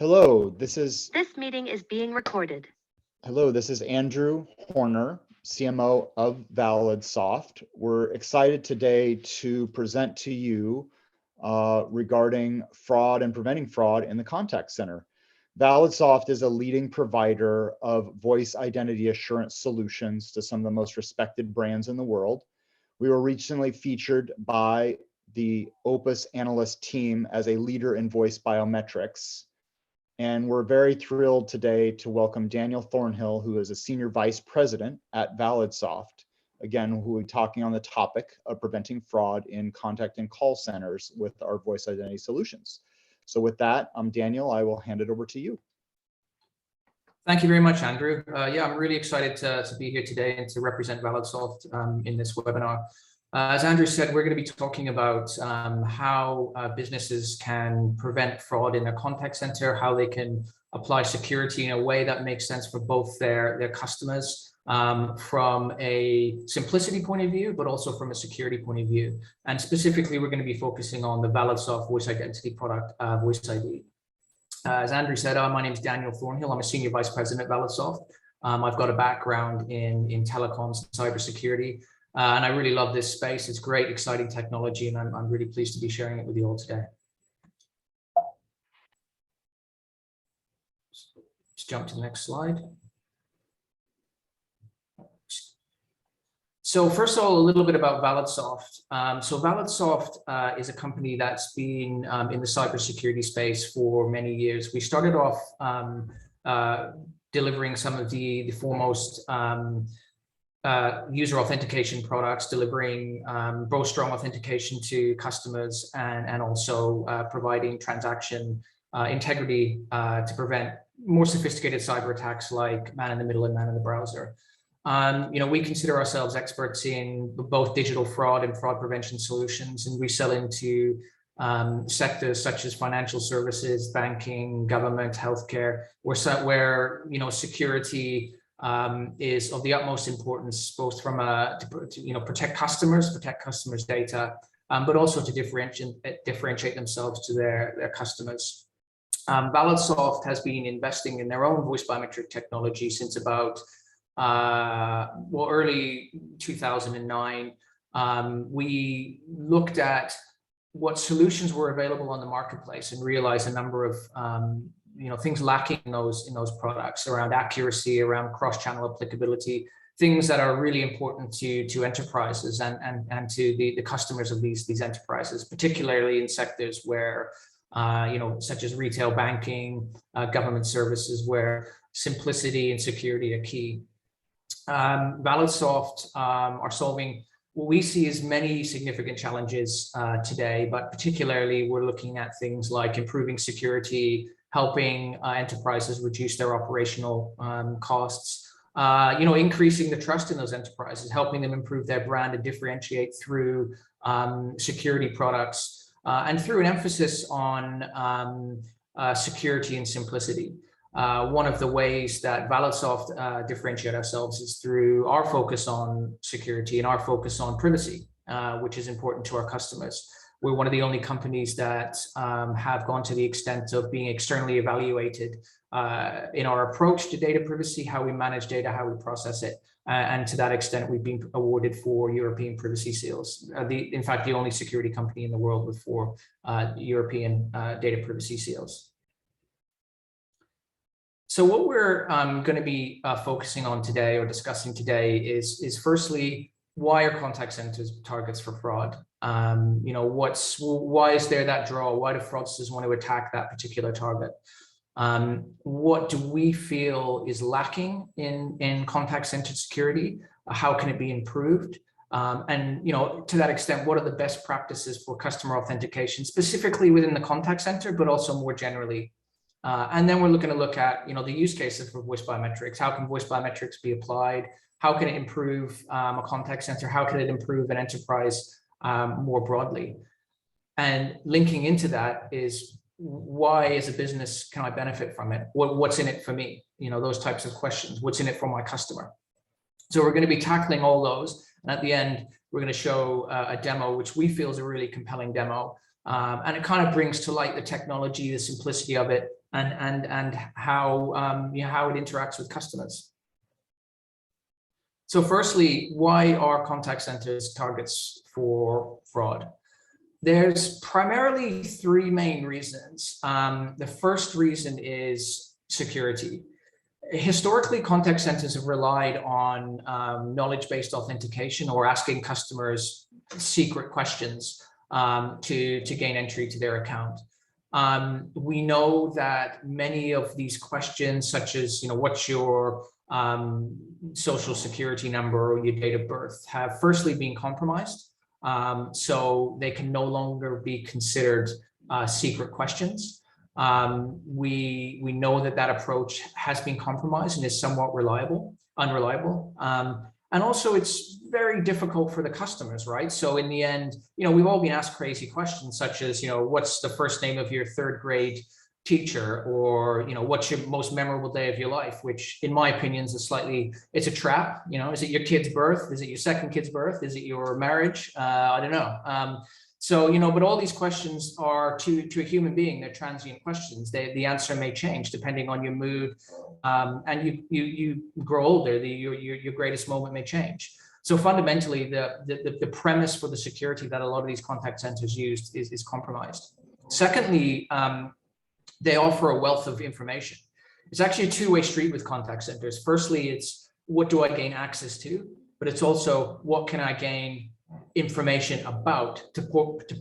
Hello, This meeting is being recorded. this is Andrew Horner, CMO of ValidSoft. We're excited today to present to you regarding fraud and preventing fraud in the contact center. ValidSoft is a leading provider of voice identity assurance solutions to some of the most respected brands in the world. We were recently featured by the Opus analyst team as a leader in voice biometrics. And we're very thrilled today to welcome Daniel Thornhill, who is a Senior Vice President at ValidSoft, again, who will be talking on the topic of preventing fraud in contact and call centers with our voice identity solutions. So with that, Daniel, I will hand it over to you. Thank you very much, Andrew. Yeah, I'm really excited to be here today and to represent ValidSoft in this webinar. As Andrew said, we're going to be talking about how businesses can prevent fraud in their contact center, how they can apply security in a way that makes sense for both their customers from a simplicity point of view, but also from a security point of view. And specifically, we're going to be focusing on the ValidSoft voice identity product, Voice ID. As Andrew said, my name is Daniel Thornhill. I'm a Senior Vice President at ValidSoft. I've got a background in telecoms and cybersecurity. And I really love this space. It's great, exciting technology, and I'm really pleased to be sharing it with you all today. Let's jump to the next slide. So first of all, a little bit about ValidSoft. So ValidSoft is a company that's been in the cybersecurity space for many years. We started off delivering some of the foremost user authentication products, delivering both strong authentication to customers and also providing transaction integrity to prevent more sophisticated cyber attacks like man-in-the-middle and man-in-the-browser. We consider ourselves experts in both digital fraud and fraud prevention solutions, and we sell into sectors such as financial services, banking, government, healthcare, where security is of the utmost importance, both from to protect customers' data, but also to differentiate themselves to their customers. ValidSoft has been investing in their own voice biometric technology since about early 2009. We looked at what solutions were available on the marketplace and realized a number of things lacking in those products around accuracy, around cross-channel applicability, things that are really important to enterprises and to the customers of these enterprises, particularly in sectors where such as retail, banking, government services, where simplicity and security are key. ValidSoft are solving what we see as many significant challenges today, but particularly we're looking at things like improving security, helping enterprises reduce their operational costs, increasing the trust in those enterprises, helping them improve their brand and differentiate through security products, and through an emphasis on security and simplicity. One of the ways that ValidSoft differentiate ourselves is through our focus on security and our focus on privacy, which is important to our customers. We're one of the only companies that have gone to the extent of being externally evaluated in our approach to data privacy, how we manage data, how we process it. And to that extent, we've been awarded 4 European privacy seals. In fact, the only security company in the world with 4 European data privacy seals. So what we're going to be focusing on today or discussing today is firstly, why are contact centers targets for fraud? Why is there that draw? Why do fraudsters want to attack that particular target? What do we feel is lacking in contact center security? How can it be improved? And to that extent, what are the best practices for customer authentication, specifically within the contact center, but also more generally? And then we're going to look at the use cases for voice biometrics. How can voice biometrics be applied? How can it improve a contact center? How can it improve an enterprise more broadly? And linking into that is, why as a business can I benefit from it? What's in it for me? Those types of questions. What's in it for my customer? So we're going to be tackling all those. And at the end, we're going to show a demo, which we feel is a really compelling demo. And it kind of brings to light the technology, the simplicity of it, and how how it interacts with customers. So firstly, why are contact centers targets for fraud? There's primarily three main reasons. The first reason is security. Historically, contact centers have relied on knowledge-based authentication or asking customers secret questions to gain entry to their account. We know that many of these questions, such as, what's your social security number or your date of birth, have firstly been compromised. So they can no longer be considered secret questions. We know that approach has been compromised and is somewhat unreliable. And also it's very difficult for the customers, right? So in the end, we've all been asked crazy questions such as, what's the first name of your third grade teacher, or, what's your most memorable day of your life, which in my opinion is it's a trap. Is it your kid's birth? Is it your second kid's birth? Is it your marriage? I don't know. So, but all these questions are to a human being, they're transient questions. The answer may change depending on your mood, and you grow older, your greatest moment may change. So fundamentally, the premise for the security that a lot of these contact centers use is compromised. Secondly, they offer a wealth of information. It's actually a two-way street with contact centers. Firstly, it's what do I gain access to, but it's also what can I gain information about to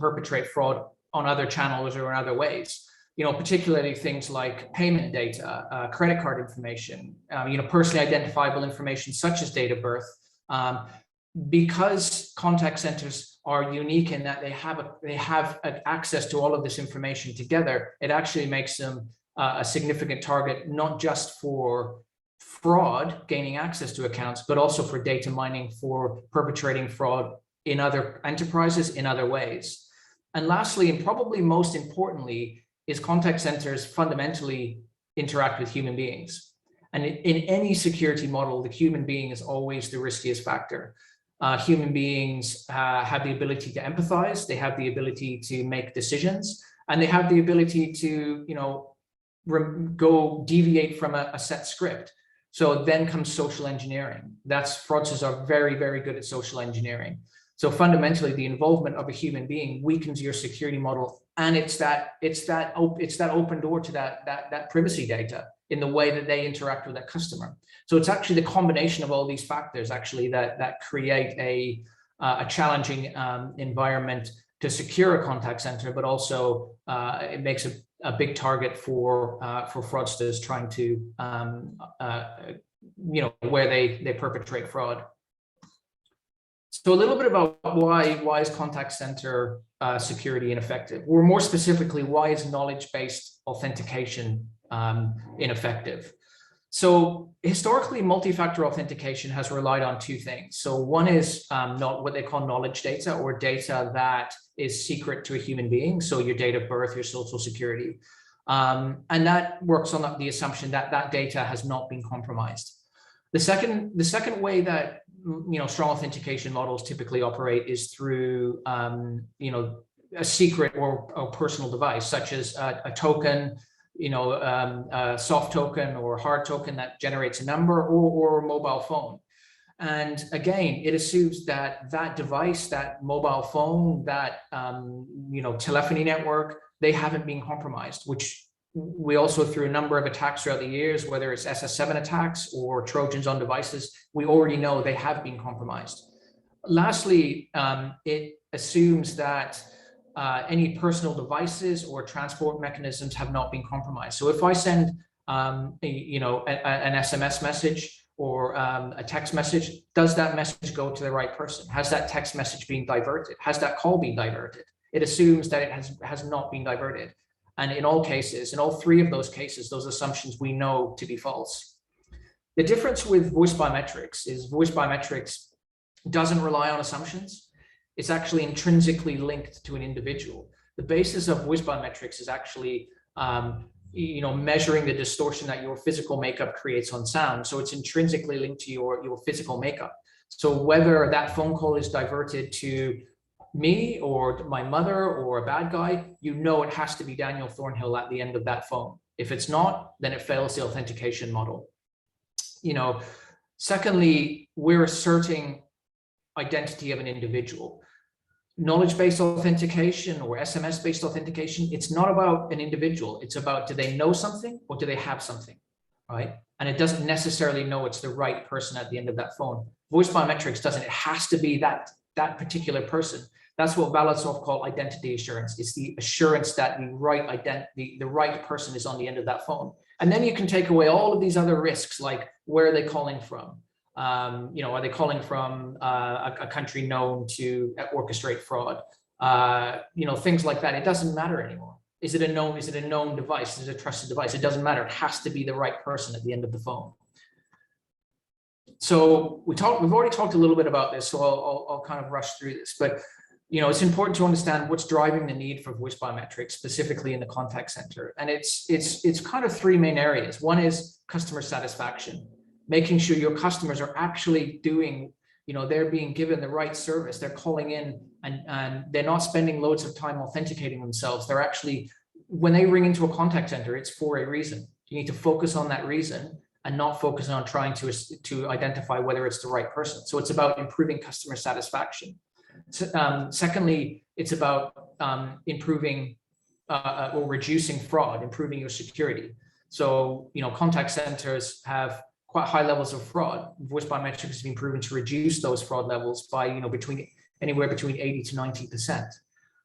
perpetrate fraud on other channels or in other ways. Particularly things like payment data, credit card information, personally identifiable information such as date of birth. Because contact centers are unique in that they have access to all of this information together, it actually makes them a significant target, not just for fraud, gaining access to accounts, but also for data mining, for perpetrating fraud in other enterprises in other ways. And lastly, and probably most importantly, is contact centers fundamentally interact with human beings. And in any security model, the human being is always the riskiest factor. Human beings have the ability to empathize, they have the ability to make decisions, and they have the ability to, go deviate from a set script. So then comes social engineering. Fraudsters are very, very good at social engineering. So fundamentally, the involvement of a human being weakens your security model, and it's that open door to that privacy data in the way that they interact with that customer. So it's actually the combination of all these factors actually that create a challenging environment to secure a contact center, but also it makes a big target for fraudsters trying to where they perpetrate fraud. So a little bit about why is contact center security ineffective, or more specifically, why is knowledge-based authentication ineffective? So historically, multi-factor authentication has relied on two things. So one is not what they call knowledge data, or data that is secret to a human being. So your date of birth, your social security, and that works on the assumption that that data has not been compromised. The second way that strong authentication models typically operate is through a secret or personal device, such as a token, a soft token or hard token that generates a number, or a mobile phone. And again, it assumes that that device, that mobile phone, that telephony network, they haven't been compromised, which we also, through a number of attacks throughout the years, whether it's SS7 attacks or Trojans on devices, we already know they have been compromised. Lastly, it assumes that any personal devices or transport mechanisms have not been compromised. So if I send an SMS message or a text message, does that message go to the right person? Has that text message been diverted? Has that call been diverted? It assumes that it has not been diverted. And in all cases, in all three of those cases, those assumptions we know to be false. The difference with voice biometrics is voice biometrics doesn't rely on assumptions. It's actually intrinsically linked to an individual. The basis of voice biometrics is actually measuring the distortion that your physical makeup creates on sound. So it's intrinsically linked to your physical makeup. So whether that phone call is diverted to me or my mother or a bad guy, it has to be Daniel Thornhill at the end of that phone. If it's not, then it fails the authentication model. Secondly, we're asserting identity of an individual. Knowledge-based authentication or SMS-based authentication, it's not about an individual. It's about, do they know something or do they have something, right? And it doesn't necessarily know it's the right person at the end of that phone. Voice biometrics doesn't. It has to be that particular person. That's what ValidSoft call identity assurance. It's the assurance that the right person is on the end of that phone. And then you can take away all of these other risks, like where are they calling from? Are they calling from a country known to orchestrate fraud? Things like that. It doesn't matter anymore. Is it a known device? Is it a trusted device? It doesn't matter. It has to be the right person at the end of the phone. So we've already talked a little bit about this, so I'll kind of rush through this, but it's important to understand what's driving the need for voice biometrics, specifically in the contact center. And it's kind of three main areas. One is customer satisfaction, making sure your customers are actually doing, they're being given the right service. They're calling in and they're not spending loads of time authenticating themselves. They're actually, when they ring into a contact center, it's for a reason. You need to focus on that reason and not focus on trying to identify whether it's the right person. So it's about improving customer satisfaction. Secondly, it's about improving or reducing fraud, improving your security. So, contact centers have quite high levels of fraud. Voice biometrics has been proven to reduce those fraud levels by, anywhere between 80 to 90%.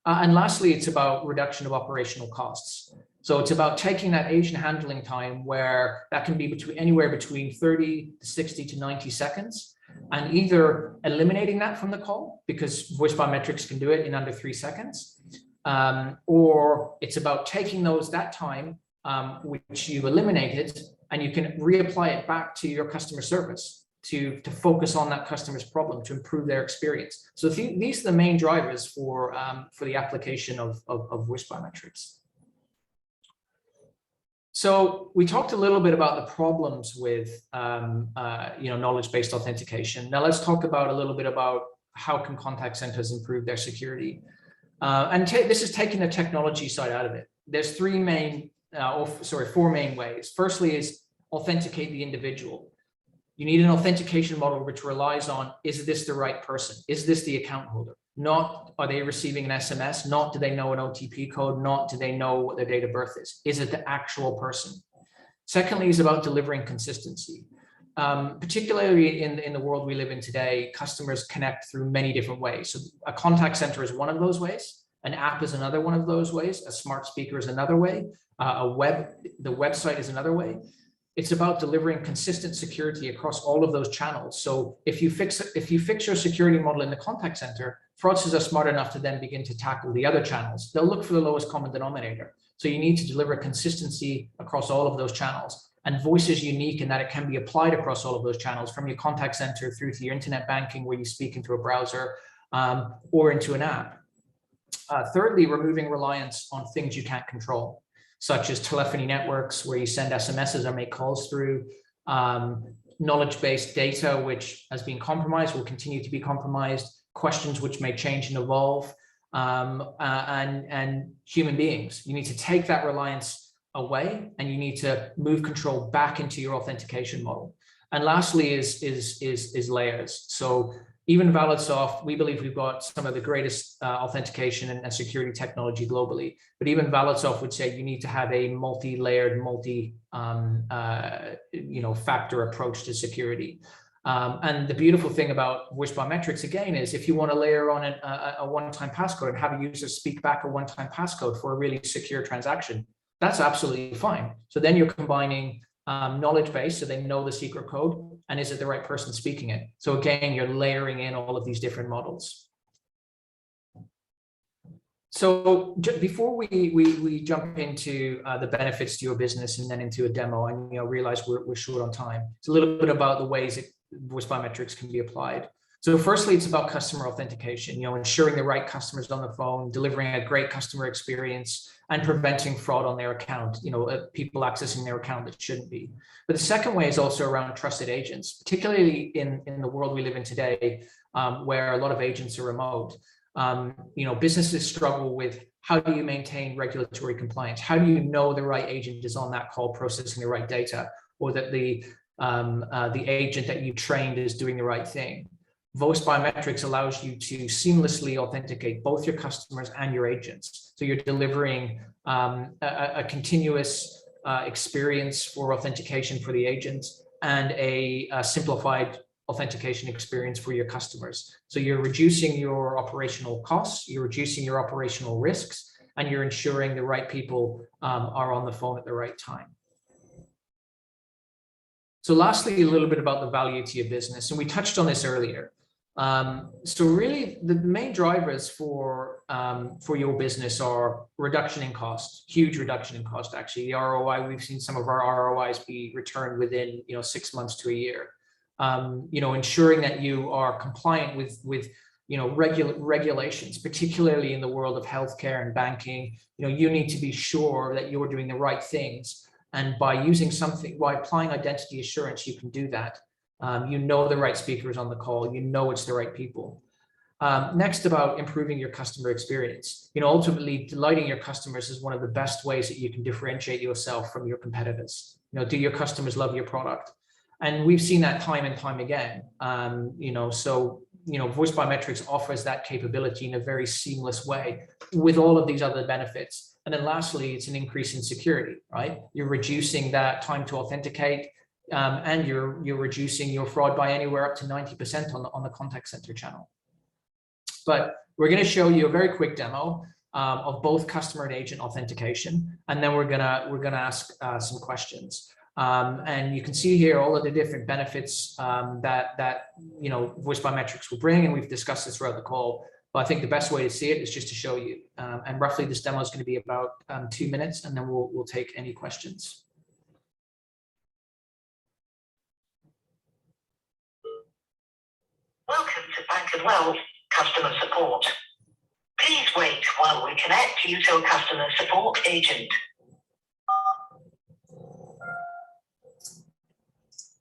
And lastly, it's about reduction of operational costs. So it's about taking that agent handling time, where that can be anywhere between 30 to 60 to 90 seconds, and either eliminating that from the call, because voice biometrics can do it in under 3 seconds, or it's about taking that time which you've eliminated, and you can reapply it back to your customer service to focus on that customer's problem, to improve their experience. So these are the main drivers for the application of voice biometrics. So we talked a little bit about the problems with knowledge-based authentication. Now let's talk a little bit about how can contact centers improve their security. This is taking the technology side out of it. There's four main ways. Firstly is authenticate the individual. You need an authentication model which relies on, is this the right person? Is this the account holder? Not, are they receiving an SMS? Not, do they know an OTP code? Not, do they know what their date of birth is? Is it the actual person? Secondly is about delivering consistency. Particularly in the world we live in today, customers connect through many different ways. So a contact center is one of those ways. An app is another one of those ways. A smart speaker is another way. The website is another way. It's about delivering consistent security across all of those channels. So if you fix your security model in the contact center, fraudsters are smart enough to then begin to tackle the other channels. They'll look for the lowest common denominator. So you need to deliver consistency across all of those channels. And voice is unique in that it can be applied across all of those channels, from your contact center through to your internet banking, where you speak into a browser, or into an app. Thirdly, removing reliance on things you can't control, such as telephony networks, where you send SMSs or make calls through, knowledge-based data, which has been compromised, will continue to be compromised, questions which may change and evolve, and human beings. You need to take that reliance away, and you need to move control back into your authentication model. And lastly is layers. So even ValidSoft, we believe we've got some of the greatest authentication and security technology globally. But even ValidSoft would say you need to have a multi-layered, factor approach to security. And the beautiful thing about voice biometrics, again, is if you want to layer on a one-time passcode and have a user speak back a one-time passcode for a really secure transaction, that's absolutely fine. So then you're combining knowledge base, so they know the secret code, and is it the right person speaking it? So again, you're layering in all of these different models. So before we jump into the benefits to your business and then into a demo, and realize we're short on time, it's a little bit about the ways voice biometrics can be applied. So firstly, it's about customer authentication, ensuring the right customers on the phone, delivering a great customer experience, and preventing fraud on their account, people accessing their account that shouldn't be. But the second way is also around trusted agents, particularly in the world we live in today, where a lot of agents are remote. businesses struggle with how do you maintain regulatory compliance? How do you know the right agent is on that call processing the right data, or that the agent that you trained is doing the right thing? Voice Biometrics allows you to seamlessly authenticate both your customers and your agents. So you're delivering a continuous experience for authentication for the agent, and a simplified authentication experience for your customers. So you're reducing your operational costs, you're reducing your operational risks, and you're ensuring the right people are on the phone at the right time. So lastly, a little bit about the value to your business, and we touched on this earlier. So really, the main drivers for your business are reduction in cost, huge reduction in cost. Actually, the ROI, we've seen some of our ROIs be returned within 6 months to a year. Ensuring that you are compliant with regulations, particularly in the world of healthcare and banking. You need to be sure that you're doing the right things, and by applying identity assurance, you can do that. The right speakers on the call, it's the right people. Next, about improving your customer experience. Ultimately, delighting your customers is one of the best ways that you can differentiate yourself from your competitors. Do your customers love your product? And we've seen that time and time again. Voice Biometrics offers that capability in a very seamless way with all of these other benefits. And then lastly, it's an increase in security, right? You're reducing that time to authenticate, and you're reducing your fraud by anywhere up to 90% on the contact center channel. But we're going to show you a very quick demo of both customer and agent authentication, and then we're gonna ask some questions. And you can see here all of the different benefits that Voice Biometrics will bring, and we've discussed this throughout the call. But I think the best way to see it is just to show you. And roughly, this demo is going to be about 2 minutes, and then we'll take any questions. Welcome to Bank & Wealth customer support. Please wait while we connect you to a customer support agent.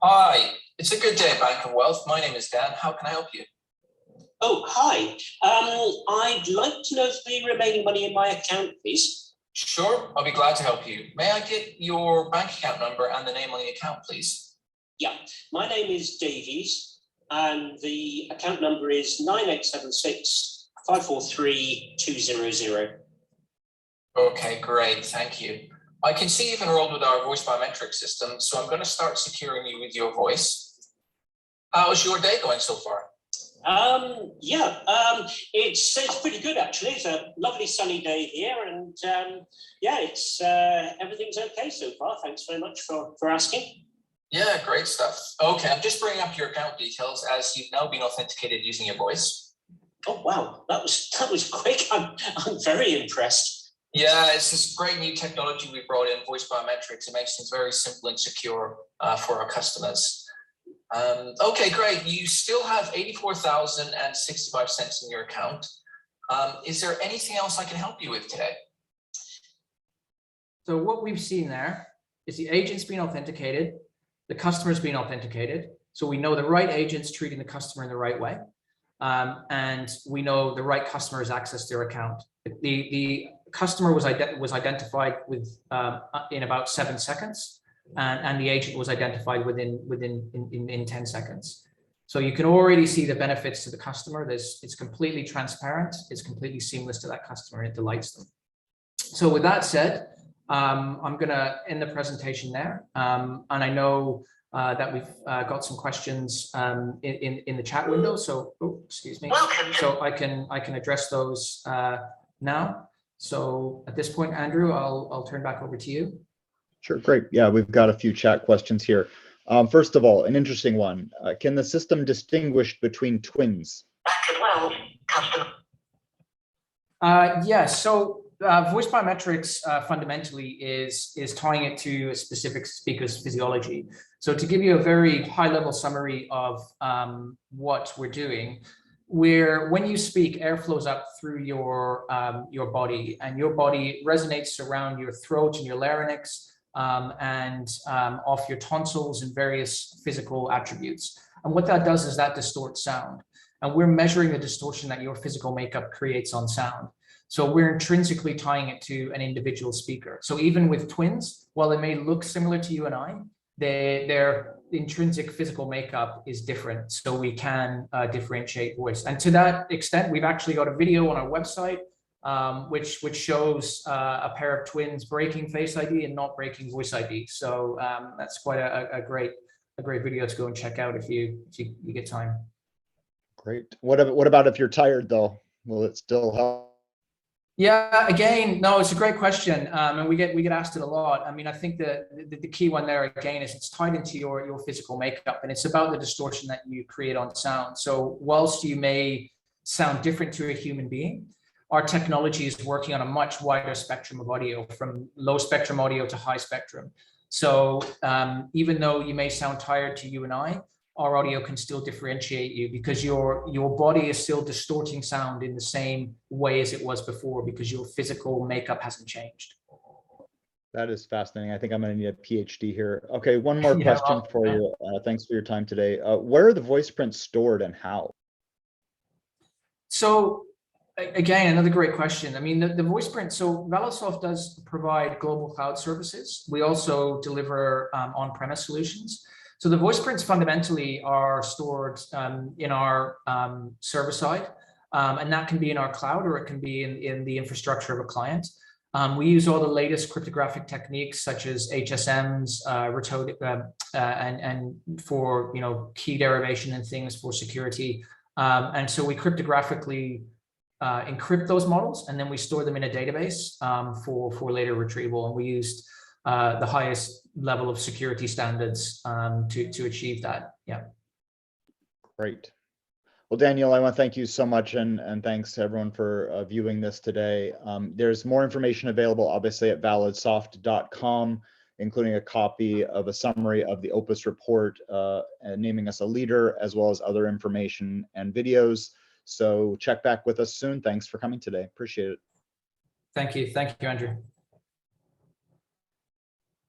Hi, it's a good day at Bank & Wealth. My name is Dan. How can I help you? Oh, hi. I'd like to know the remaining money in my account, please. Sure, I'll be glad to help you. May I get your bank account number and the name on the account, please? Yeah, my name is Davies, and the account number is 9876 543 200. Okay, great, thank you. I can see you've enrolled with our Voice Biometrics system, so I'm going to start securing you with your voice. How's your day going so far? It's pretty good, actually. It's a lovely sunny day here, and everything's okay so far. Thanks very much for asking. Yeah, great stuff. Okay, I'm just bringing up your account details as you've now been authenticated using your voice. Oh wow, that was quick. I'm very impressed. Yeah, it's this great new technology we brought in, Voice Biometrics. It makes things very simple and secure for our customers. Okay, great. You still have 84,065 cents in your account. Is there anything else I can help you with today? So what we've seen there is the agent's been authenticated, the customer's been authenticated. So we know the right agent's treating the customer in the right way. And we know the right customer has accessed their account. The customer was identified in about 7 seconds, and the agent was identified in 10 seconds. So you can already see the benefits to the customer. It's completely transparent. It's completely seamless to that customer. It delights them. So with that said, I'm going to end the presentation there. And I know that we've got some questions in the chat window. So, excuse me. So I can address those now. So at this point, Andrew, I'll turn back over to you. Sure, great. Yeah, we've got a few chat questions here. First of all, an interesting one. Can the system distinguish between twins? Yes. So Voice Biometrics fundamentally is tying it to a specific speaker's physiology. So to give you a very high-level summary of what we're doing, when you speak, air flows up through your body, and your body resonates around your throat and your larynx, and off your tonsils and various physical attributes. And what that does is that distorts sound. and we're measuring the distortion that your physical makeup creates on sound. So we're intrinsically tying it to an individual speaker. So even with twins, while they may look similar to you and I, their intrinsic physical makeup is different. So we can differentiate voice. And to that extent, we've actually got a video on our website, which shows a pair of twins breaking Face ID and not breaking Voice ID. So that's quite a great video to go and check out if you get time. Great. What about if you're tired though? Will it still help? Yeah, again, no, it's a great question, and we get asked it a lot. I mean, I think the key one there again is it's tied into your physical makeup, and it's about the distortion that you create on sound. So whilst you may sound different to a human being, our technology is working on a much wider spectrum of audio, from low spectrum audio to high spectrum. So even though you may sound tired to you and I, our audio can still differentiate you because your body is still distorting sound in the same way as it was before because your physical makeup hasn't changed. That is fascinating. I think I'm going to need a PhD here. Okay, one more Yeah, question for you. Thanks for your time today. Where are the voice prints stored and how? So again, another great question. I mean, the voice print, so ValidSoft does provide global cloud services. We also deliver on-premise solutions. So the voice prints fundamentally are stored in our server side, and that can be in our cloud or it can be in the infrastructure of a client. We use all the latest cryptographic techniques such as HSMs, and for key derivation and things for security. And so we cryptographically encrypt those models, and then we store them in a database for later retrieval. And we used the highest level of security standards to achieve that. Yeah. Great. Well, Daniel, I want to thank you so much, and thanks to everyone for viewing this today. There's more information available, obviously, at validsoft.com, including a copy of a summary of the Opus report, naming us a leader, as well as other information and videos. So check back with us soon. Thanks for coming today. Appreciate it. Thank you, Andrew.